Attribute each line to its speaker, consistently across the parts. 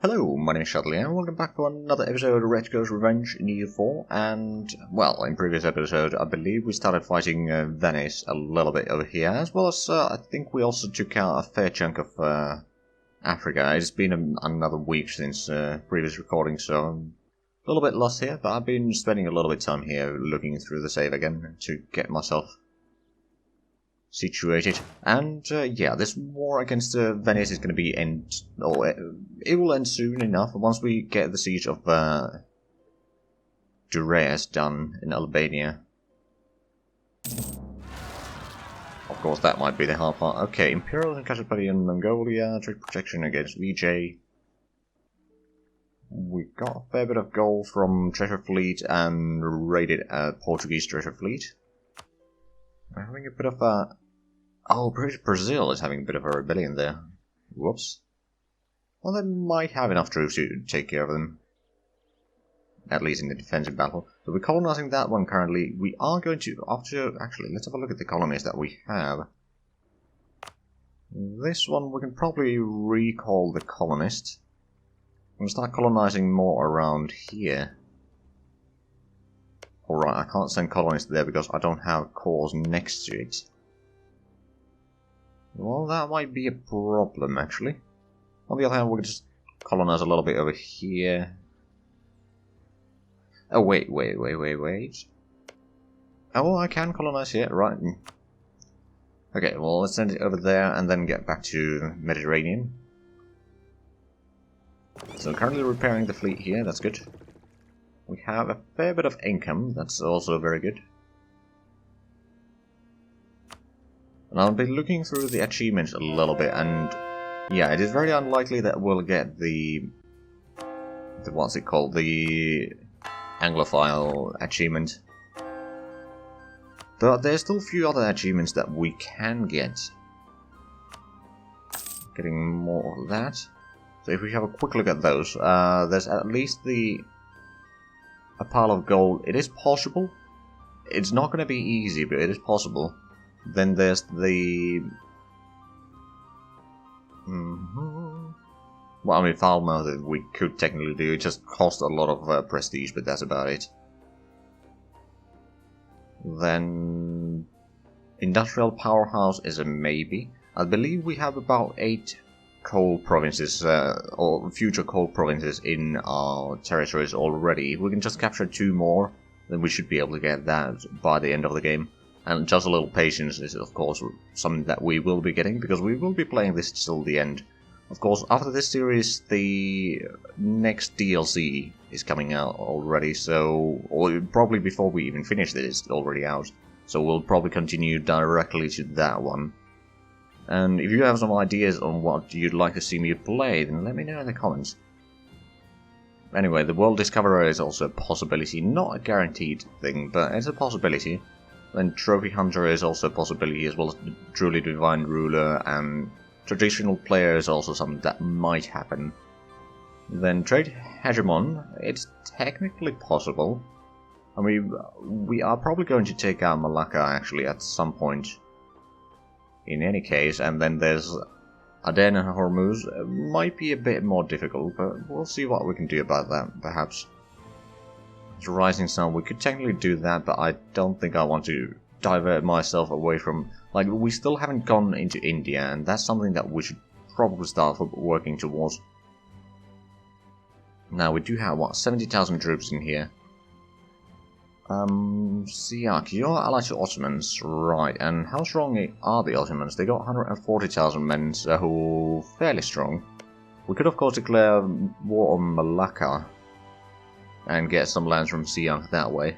Speaker 1: Hello, my name is Shuttley and welcome back to another episode of Redcoat's Revenge in EU4. And, well, in previous episode, I believe we started fighting Venice a little bit over here, as well as I think we also took out a fair chunk of Africa. It's been another week since previous recording, so I'm a little bit lost here, but I've been spending a little bit of time here looking through the save again to get myself situated. And yeah, this war against Venice is going to be it will end soon enough once we get the siege of Andreas done in Albania. Of course, that might be the hard part. Okay, Imperial and Kashapati in Mongolia, trade protection against VJ. We got a fair bit of gold from Treasure Fleet and raided a Portuguese Treasure Fleet. We're having a bit of a... Oh, Brazil is having a bit of a rebellion there. Whoops. Well, they might have enough troops to take care of them. At least in the defensive battle. So we're colonizing that one currently. We are going to... Actually, let's have a look at the colonies that we have. This one, we can probably recall the colonist. I'm going to start colonizing more around here. Alright, I can't send colonists there because I don't have cores next to it. Well, that might be a problem, actually. On the other hand, we can just colonize a little bit over here. Oh, wait. Oh, I can colonize here, right. Okay, well, let's send it over there and then get back to Mediterranean. So currently repairing the fleet here, that's good. We have a fair bit of income, that's also very good. And I'll be looking through the achievements a little bit, and yeah, it is very unlikely that we'll get the what's it called, the Anglophile achievement. But there's still a few other achievements that we can get. Getting more of that. So if we have a quick look at those, there's at least a pile of gold. It is possible. It's not going to be easy, but it is possible. Then there's the... Well, I mean, Falmouth we could technically do. It just costs a lot of prestige, but that's about it. Then... Industrial Powerhouse is a maybe. I believe we have about 8 coal provinces, or future coal provinces in our territories already. If we can just capture 2 more, then we should be able to get that by the end of the game. And just a little patience is, of course, something that we will be getting, because we will be playing this till the end. Of course, after this series, the next DLC is coming out already, so... Or probably before we even finish this, it's already out. So we'll probably continue directly to that one. And if you have some ideas on what you'd like to see me play, then let me know in the comments. Anyway, the World Discoverer is also a possibility, not a guaranteed thing, but it's a possibility. Then Trophy Hunter is also a possibility, as well as the Truly Divine Ruler, and Traditional Player is also something that might happen. Then Trade Hegemon, it's technically possible. I mean, we are probably going to take out Malacca actually at some point. In any case, and then there's Aden and Hormuz. Might be a bit more difficult, but we'll see what we can do about that, perhaps. Rising Sun, we could technically do that, but I don't think I want to divert myself away from... Like, we still haven't gone into India, and that's something that we should probably start working towards. Now, we do have, what, 70,000 troops in here. Siak, you're allied to Ottomans, right, and how strong are the Ottomans? They got 140,000 men, so fairly strong. We could, of course, declare war on Malacca and get some lands from Siak that way.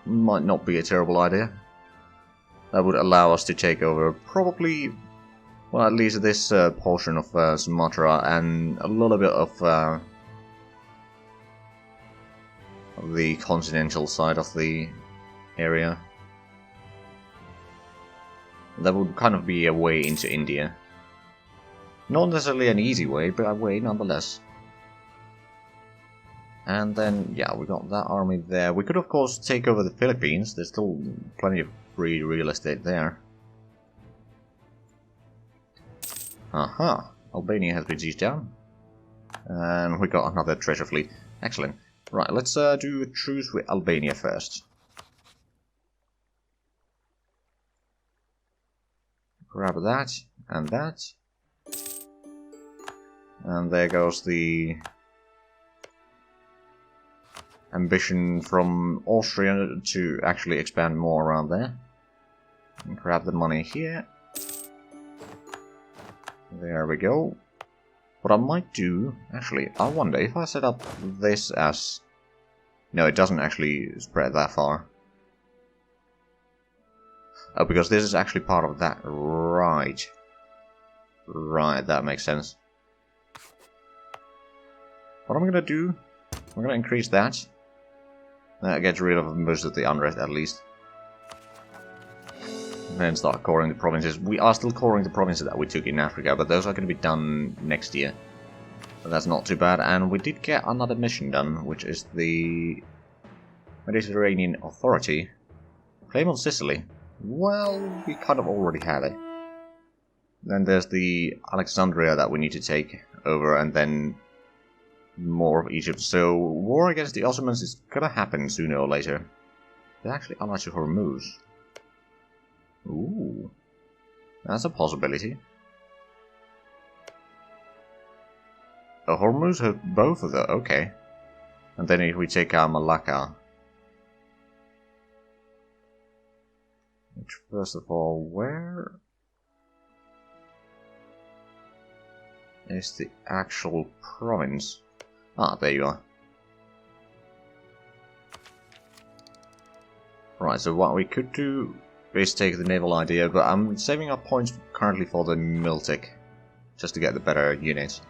Speaker 1: Might not be a terrible idea. That would allow us to take over probably, well, at least this portion of Sumatra and a little bit of the continental side of the area. That would kind of be a way into India. Not necessarily an easy way, but a way nonetheless. And then, yeah, we got that army there. We could, of course, take over the Philippines. There's still plenty of free real estate there. Aha! Albania has been sieged down. And we got another treasure fleet. Excellent. Right, let's do a truce with Albania first. Grab that, and that. And there goes the ambition from Austria to actually expand more around there. And grab the money here. There we go. What I might do, actually, I wonder if I set up this as... No, it doesn't actually spread that far. Oh, because this is actually part of that. Right. Right, that makes sense. What I'm gonna do, I'm gonna increase that. That gets rid of most of the unrest, at least. And then start coring the provinces. We are still coring the provinces that we took in Africa, but those are going to be done next year. But that's not too bad. And we did get another mission done, which is the Mediterranean Authority. Claim on Sicily. Well, we kind of already have it. Then there's the Alexandria that we need to take over, and then more of Egypt. So, war against the Ottomans is going to happen sooner or later. They're actually allied to Hormuz. Ooh, that's a possibility. The Hormuz have both of them, okay. And then if we take out Malacca. Which, first of all, where is the actual province? Ah, there you are. Right, so what we could do is take the naval idea, but I'm saving up points currently for the Miltic, just to get the better units.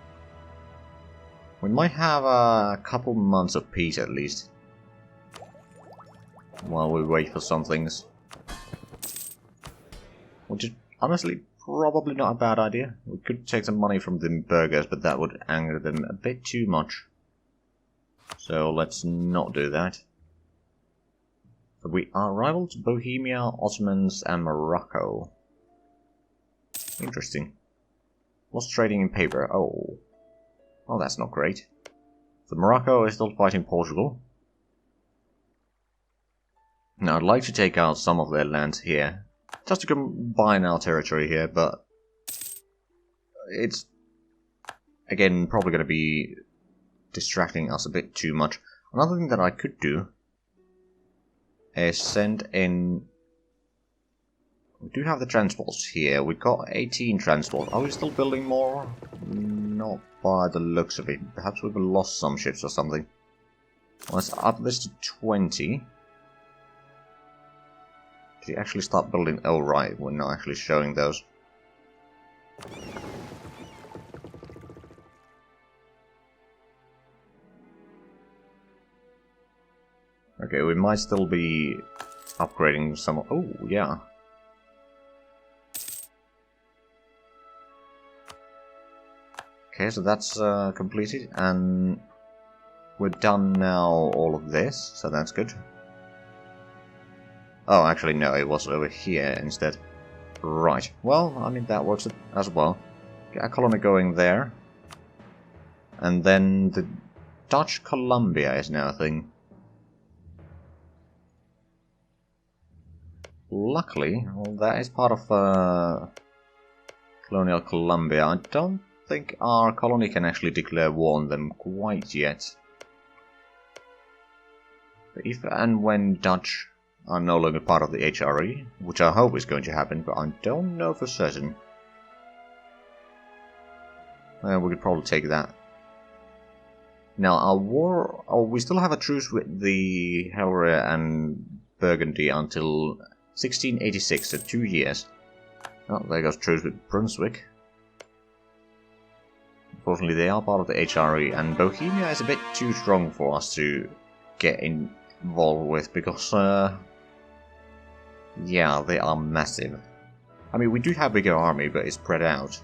Speaker 1: We might have a couple months of peace at least, while we wait for some things. Which is honestly probably not a bad idea. We could take some money from the burghers, but that would anger them a bit too much. So let's not do that. So we are rivals Bohemia, Ottomans, and Morocco. Interesting. Lost trading in paper. Oh. Oh, that's not great. So Morocco is still fighting Portugal. Now, I'd like to take out some of their lands here. Just to combine our territory here, but... it's, again, probably going to be distracting us a bit too much. Another thing that I could do is send in... We do have the transports here. We've got 18 transports. Are we still building more? Not by the looks of it. Perhaps we've lost some ships or something. Let's up this to 20. Did you actually start building? Oh right, we're not actually showing those. Okay, we might still be upgrading some... Oh, yeah. Okay, so that's completed, and we're done now all of this, so that's good. Oh, actually, no, it was over here instead. Right, well, I mean, that works as well. Get a colony going there. And then the Dutch Columbia is now a thing. Luckily, well, that is part of Colonial Columbia. I don't think our colony can actually declare war on them quite yet. But if and when Dutch are no longer part of the HRE, which I hope is going to happen, but I don't know for certain. Well, we could probably take that. Now, our war... Oh, we still have a truce with the Helre and Burgundy until 1686, so 2 years. Oh, there goes truce with Brunswick. Unfortunately, they are part of the HRE, and Bohemia is a bit too strong for us to get involved with, because, yeah, they are massive. I mean, we do have a bigger army, but it's spread out.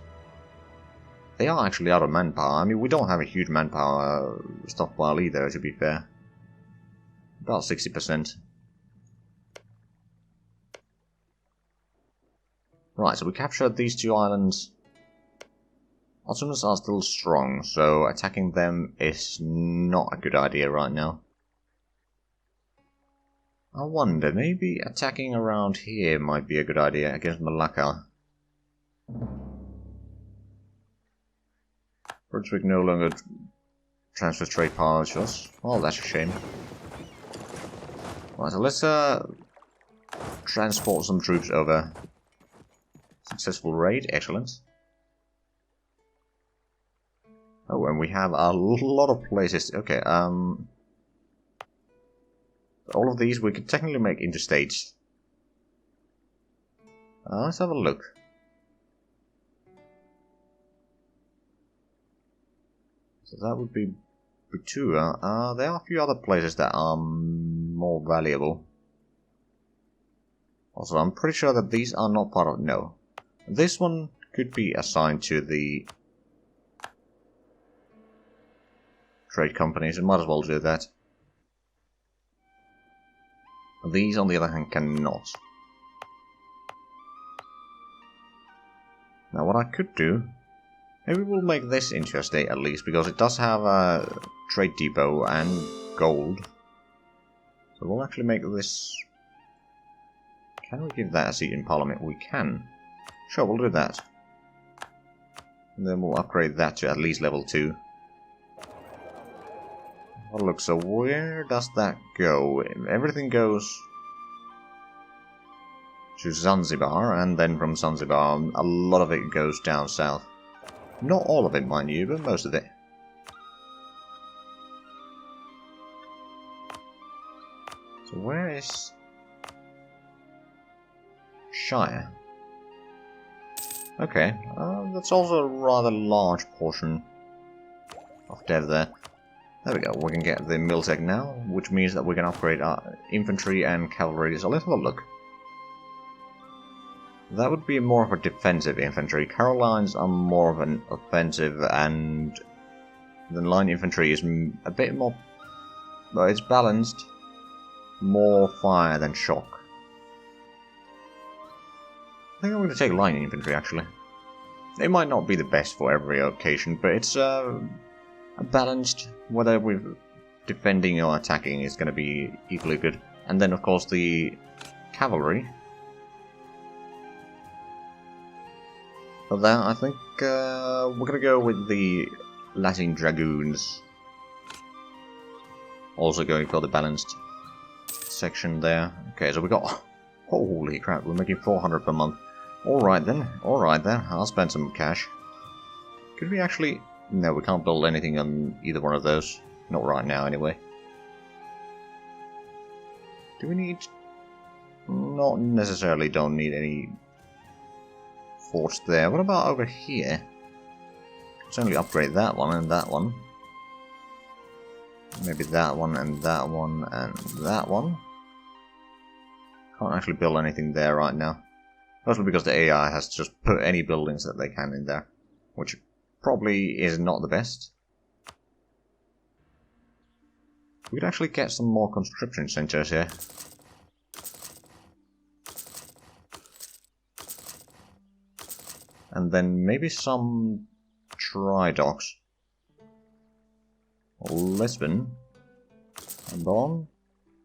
Speaker 1: They are actually out of manpower. I mean, we don't have a huge manpower stockpile either, to be fair. About 60%. Right, so we captured these two islands. Ottomans are still strong, so attacking them is not a good idea right now. I wonder, maybe attacking around here might be a good idea against Malacca. Brunswick no longer transfers trade power to us. Oh, that's a shame. Right, so let's transport some troops over. Successful raid, excellent. Oh, and we have a lot of places. Okay, all of these we could technically make interstates. Let's have a look. So that would be Butua. There are a few other places that are more valuable. Also, I'm pretty sure that these are not part of... No. This one could be assigned to the trade companies, and might as well do that. These, on the other hand, cannot. Now, what I could do... Maybe we'll make this into a state at least, because it does have a trade depot and gold. So we'll actually make this... Can we give that a seat in Parliament? We can. Sure, we'll do that. And then we'll upgrade that to at least level 2. Oh, look, so where does that go? Everything goes to Zanzibar, and then from Zanzibar, a lot of it goes down south. Not all of it, mind you, but most of it. So where is Shire? Okay, that's also a rather large portion of dev there. There we go, we can get the Miltech now, which means that we can upgrade our infantry and cavalry. So let's have a look. That would be more of a defensive infantry. Carolines are more of an offensive, and the line infantry is a bit more... Well, it's balanced. More fire than shock. I think I'm going to take line infantry, actually. It might not be the best for every occasion, but it's a balanced, whether we're defending or attacking is going to be equally good. And then, of course, the cavalry. For that, I think we're going to go with the Latin Dragoons. Also going for the balanced section there. Okay, so we got... Holy crap, we're making 400 per month. Alright then, I'll spend some cash. Could we actually... No, we can't build anything on either one of those. Not right now, anyway. Do we need... Not necessarily don't need any... forts there. What about over here? Let's only upgrade that one and that one. Maybe that one and that one and that one. Can't actually build anything there right now. Mostly because the AI has just put any buildings that they can in there. Which probably is not the best. We could actually get some more conscription centers here. And then maybe some tri-docks. Lisbon. Bon.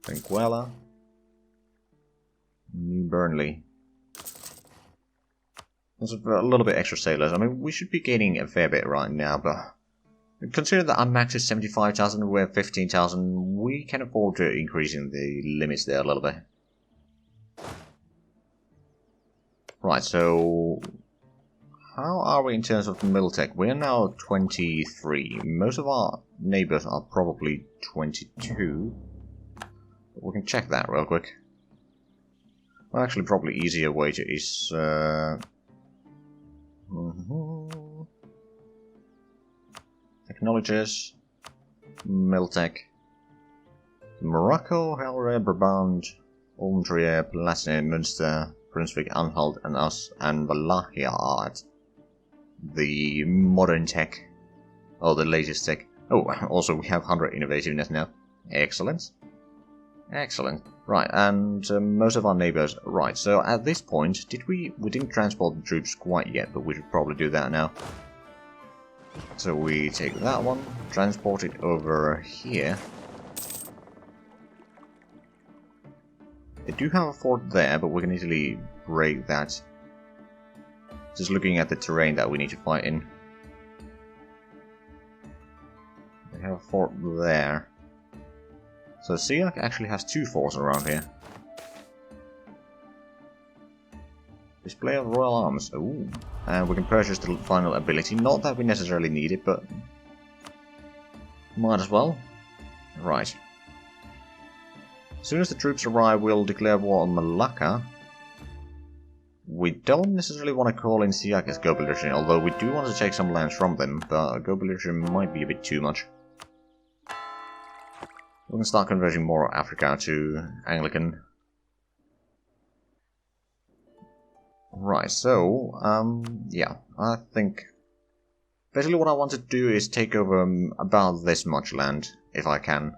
Speaker 1: Benguela. New Burnley. There's a little bit extra sailors. I mean, we should be gaining a fair bit right now, but consider that our max is 75,000 and we're 15,000, we can afford to increasing the limits there a little bit. Right, so how are we in terms of Miltech? We're now 23. Most of our neighbors are probably 22. But we can check that real quick. Well, actually, probably easier way to is technologies, Miltech, Morocco, Helre, Brabant, Ulmtrier, Palatinate, Münster, Brunswick, Anhalt, and us, and Wallachia are at the modern tech, or the latest tech. Oh, also we have 100 innovativeness now. Excellent. Excellent. Right, and most of our neighbors... Right, so at this point, we didn't transport the troops quite yet, but we should probably do that now. So we take that one, transport it over here. They do have a fort there, but we can easily break that. Just looking at the terrain that we need to fight in. They have a fort there. So Siak actually has 2 forts around here. Display of royal arms. Ooh. And we can purchase the final ability. Not that we necessarily need it, but might as well. Right. As soon as the troops arrive, we'll declare war on Malacca. We don't necessarily want to call in Siak as go-belligerent, although we do want to take some lands from them, but go-belligerent might be a bit too much. We can start converting more of Africa to Anglican. Right, so, yeah, I think basically what I want to do is take over about this much land, if I can.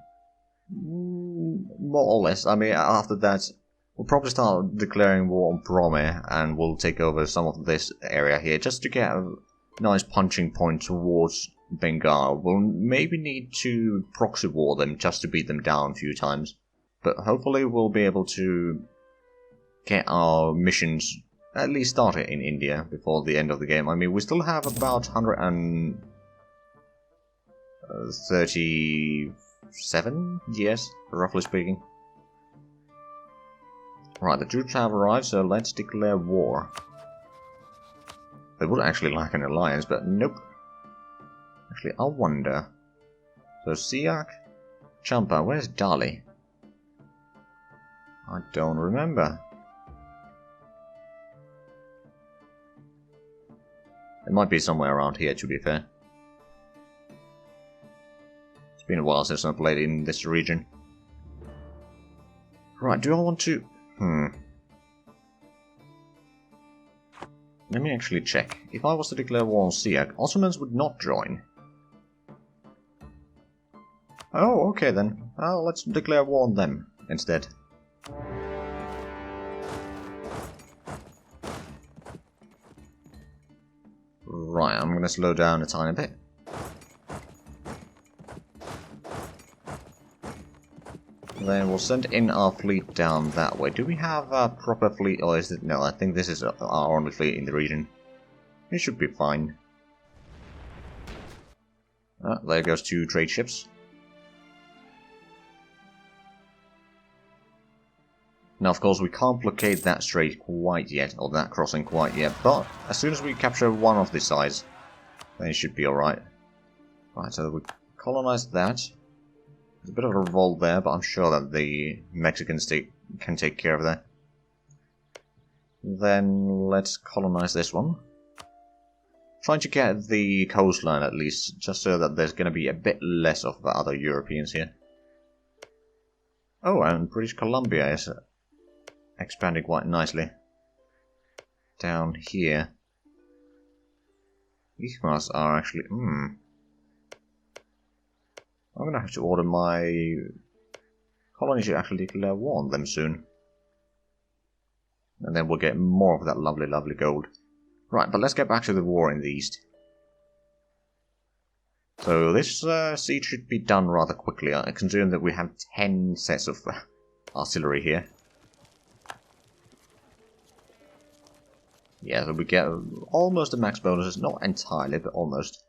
Speaker 1: More or less. I mean, after that, we'll probably start declaring war on Brome, and we'll take over some of this area here, just to get a nice punching point towards Bengal. We'll maybe need to proxy war them, just to beat them down a few times. But hopefully we'll be able to get our missions at least started in India before the end of the game. I mean, we still have about 137 years, roughly speaking. Right, the troops have arrived, so let's declare war. They would actually like an alliance, but nope. Actually, I wonder. So, Siak, Champa, where's Dali? I don't remember. It might be somewhere around here, to be fair. It's been a while since I've played in this region. Right, do I want to... Let me actually check. If I was to declare war on Siak, Ottomans would not join. Oh, okay then. Let's declare war on them instead. Right, I'm going to slow down a tiny bit. Then we'll send in our fleet down that way. Do we have a proper fleet, or is it... No, I think this is our only fleet in the region. It should be fine. There goes 2 trade ships. Now, of course, we can't blockade that strait quite yet, or that crossing quite yet, but as soon as we capture one of these sides, then it should be alright. Right, so we colonize that. There's a bit of a revolt there, but I'm sure that the Mexicans can take care of that. Then let's colonize this one. Trying to get the coastline at least, just so that there's going to be a bit less of the other Europeans here. Oh, and British Columbia is expanding quite nicely. Down here. These guys are actually... I'm gonna have to order my colony to actually declare war on them soon. And then we'll get more of that lovely, lovely gold. Right, but let's get back to the war in the east. So this siege should be done rather quickly, considering that we have 10 sets of artillery here. Yeah, so we get almost a max bonus, not entirely, but almost.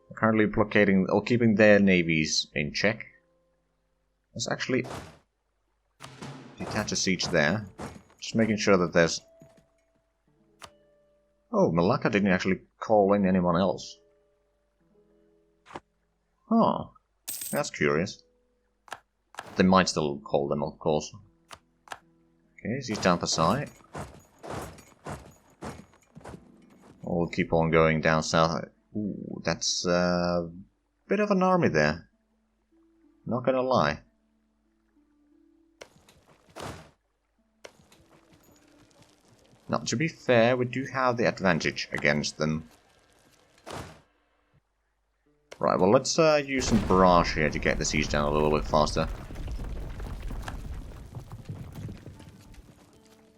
Speaker 1: We're currently blockading, or keeping their navies in check. Let's actually detach a siege there. Just making sure that there's... Oh, Malacca didn't actually call in anyone else. Huh. That's curious. They might still call them, of course. Okay, siege down for side. We'll keep on going down south. Ooh, that's a bit of an army there. Not gonna lie. Now, to be fair, we do have the advantage against them. Right, well, let's use some barrage here to get the siege down a little bit faster.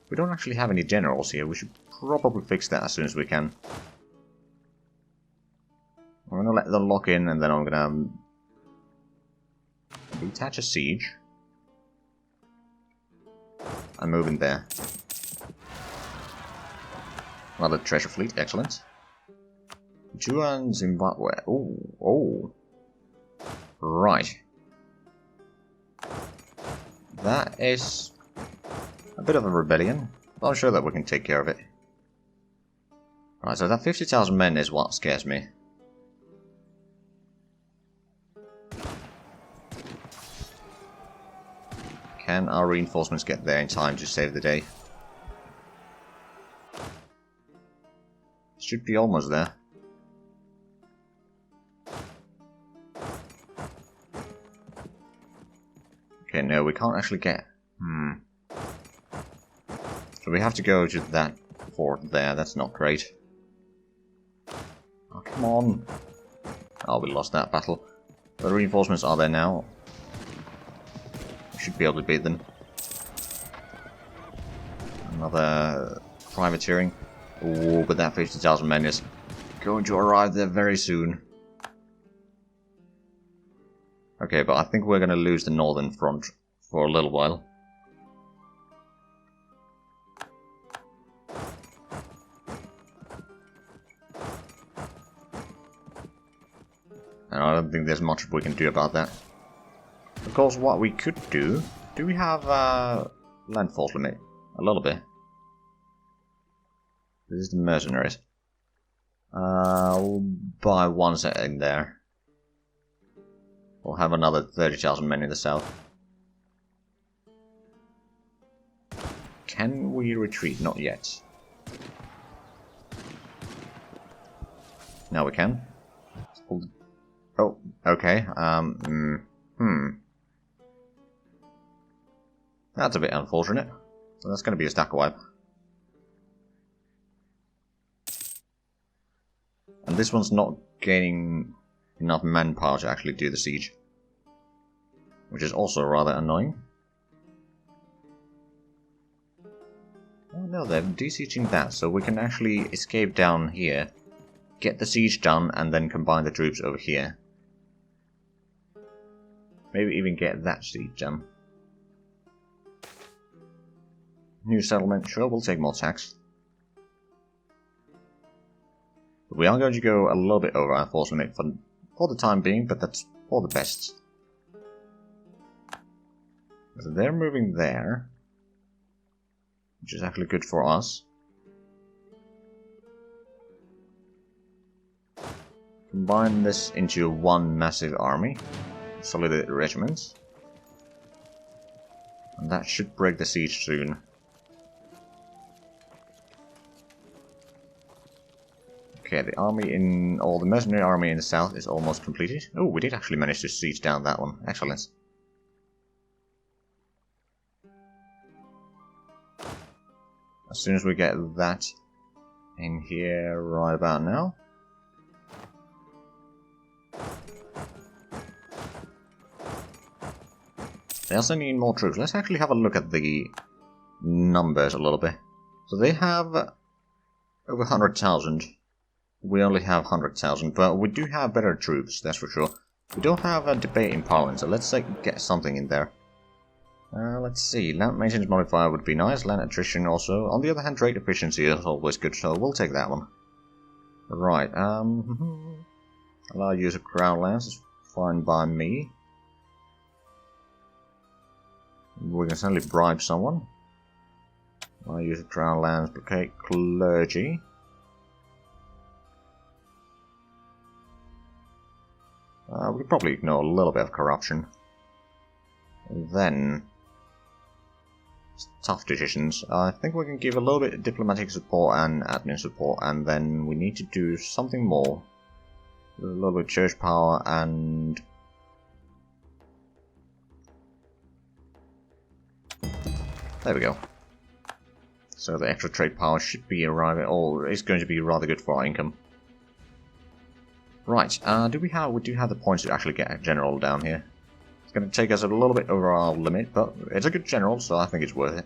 Speaker 1: We don't actually have any generals here. We should probably fix that as soon as we can. I'm gonna let them lock in, and then I'm gonna detach a siege. I'm moving there. Another treasure fleet, excellent. Juan, Zimbabwe. Oh. Right. That is a bit of a rebellion, but I'm sure that we can take care of it. Right, so that 50,000 men is what scares me. Can our reinforcements get there in time to save the day? Should be almost there. Okay, no, we can't actually get... So we have to go to that fort there, that's not great. Oh, come on. Oh, we lost that battle. The reinforcements are there now. We should be able to beat them. Another privateering. Oh, but that 50,000 men is going to arrive there very soon. Okay, but I think we're going to lose the northern front for a little while. And I don't think there's much we can do about that. Of course, what we could do... Do we have land force limit? A little bit. This is the mercenaries. We'll buy one set in there. We'll have another 30,000 men in the south. Can we retreat? Not yet. Now we can. Oh, okay. That's a bit unfortunate. So that's going to be a stack wipe. And this one's not gaining enough manpower to actually do the siege. Which is also rather annoying. Oh no, they're de-sieging that, so we can actually escape down here, get the siege done, and then combine the troops over here. Maybe even get that siege done. New settlement, sure, we'll take more tax. We are going to go a little bit over our force limit for the time being, but that's for the best. So they're moving there, which is actually good for us. Combine this into one massive army, solid regiments, and that should break the siege soon. Okay, the army in, or the mercenary army in the south is almost completed. Oh, we did actually manage to siege down that one. Excellent. As soon as we get that in here right about now. They also need more troops. Let's actually have a look at the numbers a little bit. So they have over 100,000. We only have 100,000, but we do have better troops, that's for sure. We don't have a debate in Parliament, so let's get something in there. Let's see, land maintenance modifier would be nice, land attrition also. On the other hand, trade efficiency is always good, so we'll take that one. Right, allow use of crown lands is fine by me. We can certainly bribe someone. Allow use of crown lands, okay, clergy. We could probably ignore a little bit of corruption. And then, tough decisions. I think we can give a little bit of diplomatic support and admin support, and then we need to do something more. A little bit of church power and... There we go. So the extra trade power should be arriving, or is going to be rather good for our income. Right, we do have the points to actually get a general down here. It's going to take us a little bit over our limit, but it's a good general, so I think it's worth it.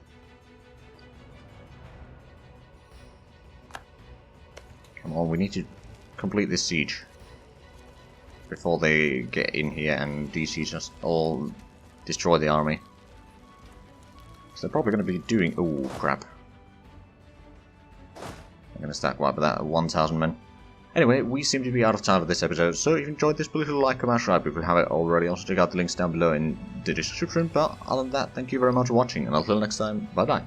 Speaker 1: Come on, we need to complete this siege. before they get in here and DC just all destroy the army. So they're probably going to be doing... Oh, crap. I'm going to stack wipe that at 1,000 men. Anyway, we seem to be out of time for this episode, so if you enjoyed this, please like, comment, subscribe if you haven't already. Also check out the links down below in the description, but other than that, thank you very much for watching, and until next time, bye bye.